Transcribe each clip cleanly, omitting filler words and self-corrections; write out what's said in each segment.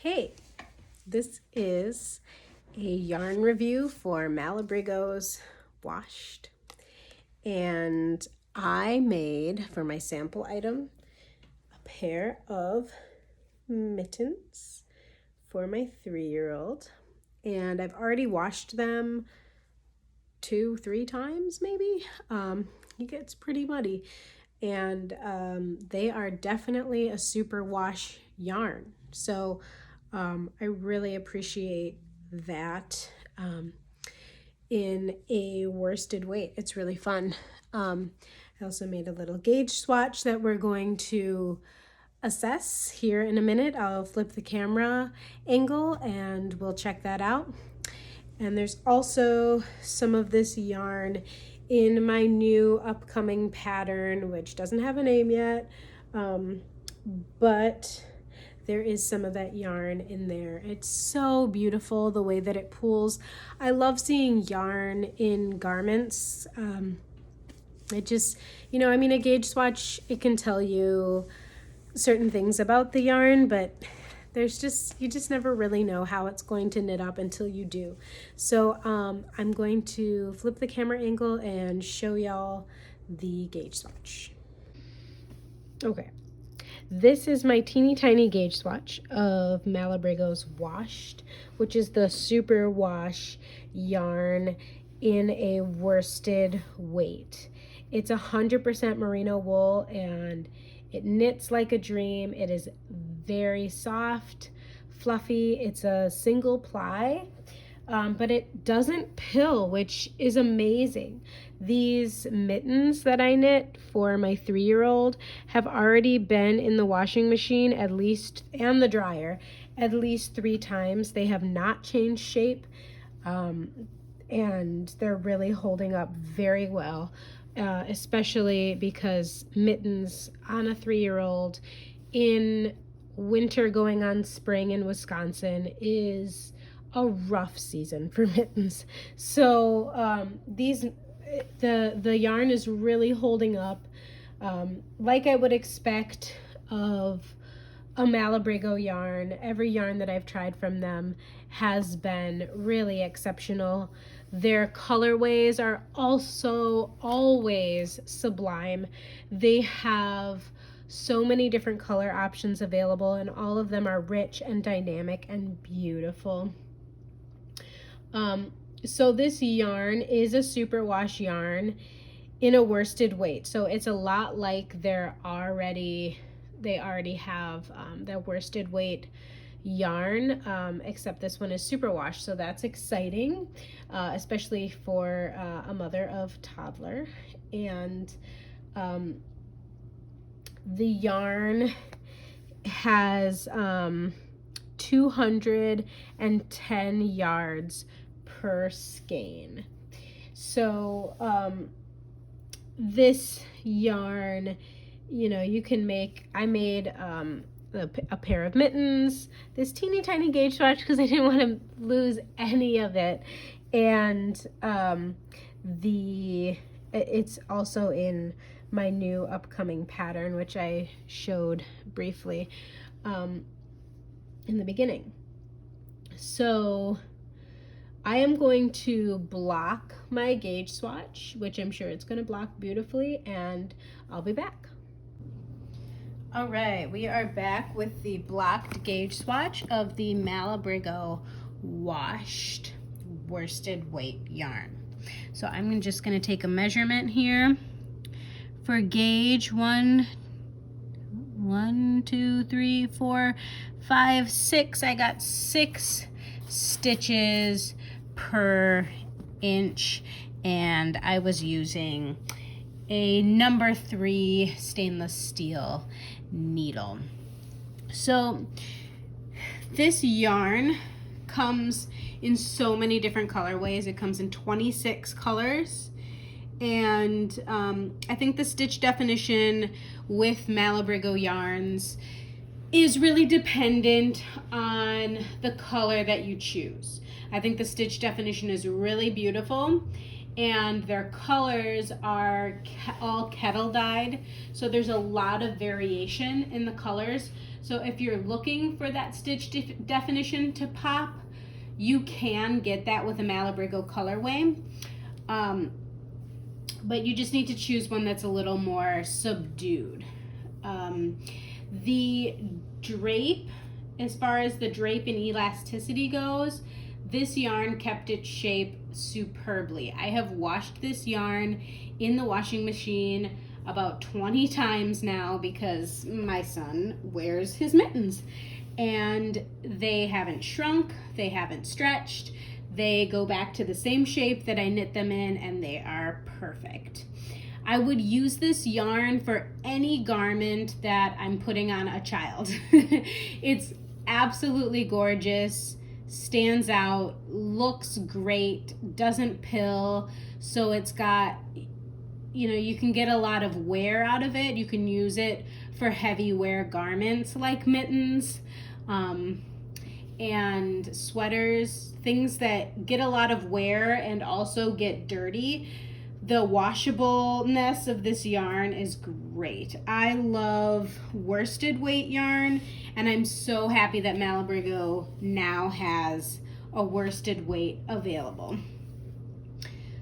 Hey, this is a yarn review for Malabrigo's Washed. And I made, for my sample item, a pair of mittens for my 3-year-old. And I've already washed them 2-3 times maybe. It gets pretty muddy. And they are definitely a super wash yarn. So I really appreciate that in a worsted weight. It's really fun. I also made a little gauge swatch that we're going to assess here in a minute. I'll flip the camera angle and we'll check that out. And there's also some of this yarn in my new upcoming pattern, which doesn't have a name yet, but there is some of that yarn in there. It's so beautiful the way that it pools. I love seeing yarn in garments. It just, a gauge swatch, it can tell you certain things about the yarn, but you just never really know how it's going to knit up until you do. So I'm going to flip the camera angle and show y'all the gauge swatch. Okay, this is my teeny tiny gauge swatch of Malabrigo's Washed, which is the super wash yarn in a worsted weight. It's 100% merino wool and it knits like a dream. It is very soft, fluffy. It's a single ply, but it doesn't pill, which is amazing. These mittens that I knit for my 3-year-old have already been in the washing machine and the dryer at least 3 times. They have not changed shape, and they're really holding up very well. Especially because mittens on a 3-year-old in winter going on spring in Wisconsin is a rough season for mittens. So the yarn is really holding up like I would expect of a Malabrigo yarn. Every yarn that I've tried from them has been really exceptional. Their colorways are also always sublime. They have so many different color options available, and all of them are rich and dynamic and beautiful. So this yarn is a superwash yarn in a worsted weight. So it's a lot like they already have their worsted weight yarn, except this one is superwash, so that's exciting, especially for a mother of toddler. And the yarn has 210 yards per skein. So this yarn, you can make, I made a pair of mittens, this teeny tiny gauge swatch because I didn't want to lose any of it, and it's also in my new upcoming pattern, which I showed briefly in the beginning. So I am going to block my gauge swatch, which I'm sure it's going to block beautifully, and I'll be back. All right, we are back with the blocked gauge swatch of the Malabrigo Washed worsted weight yarn. So I'm just going to take a measurement here for gauge 1, 2, 3, 4, 5, 6. I got 6 stitches per inch, and I was using a number 3 stainless steel needle. So this yarn comes in so many different colorways. It comes in 26 colors, and I think the stitch definition with Malabrigo yarns is really dependent on the color that you choose. I think the stitch definition is really beautiful, and their colors are all kettle dyed, so there's a lot of variation in the colors. So if you're looking for that stitch definition to pop, you can get that with a Malabrigo colorway. But you just need to choose one that's a little more subdued. The drape, as far as the drape and elasticity goes, this yarn kept its shape superbly. I have washed this yarn in the washing machine about 20 times now because my son wears his mittens, and they haven't shrunk, they haven't stretched, they go back to the same shape that I knit them in, and they are perfect. I would use this yarn for any garment that I'm putting on a child. It's absolutely gorgeous, stands out, looks great, doesn't pill, so it's got, you know, you can get a lot of wear out of it. You can use it for heavy wear garments like mittens, and sweaters, things that get a lot of wear and also get dirty. The washableness of this yarn is great. I love worsted weight yarn, and I'm so happy that Malabrigo now has a worsted weight available.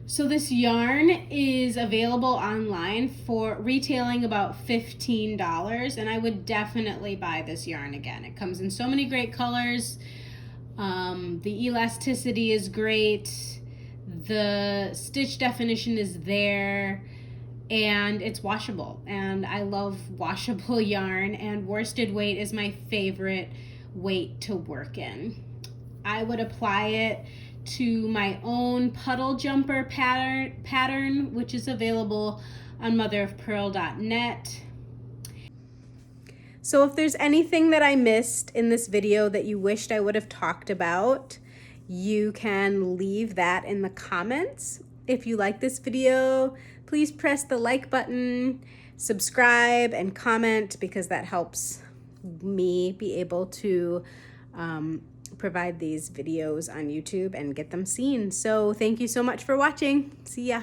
So this yarn is available online for retailing about $15, and I would definitely buy this yarn again. It comes in so many great colors. The elasticity is great. The stitch definition is there, and it's washable, and I love washable yarn, and worsted weight is my favorite weight to work in. I would apply it to my own puddle jumper pattern, which is available on motherofpearl.net. So if there's anything that I missed in this video that you wished I would have talked about, you can leave that in the comments. If you like this video, please press the like button, subscribe, and comment, because that helps me be able to provide these videos on YouTube and get them seen. So thank you so much for watching. See ya.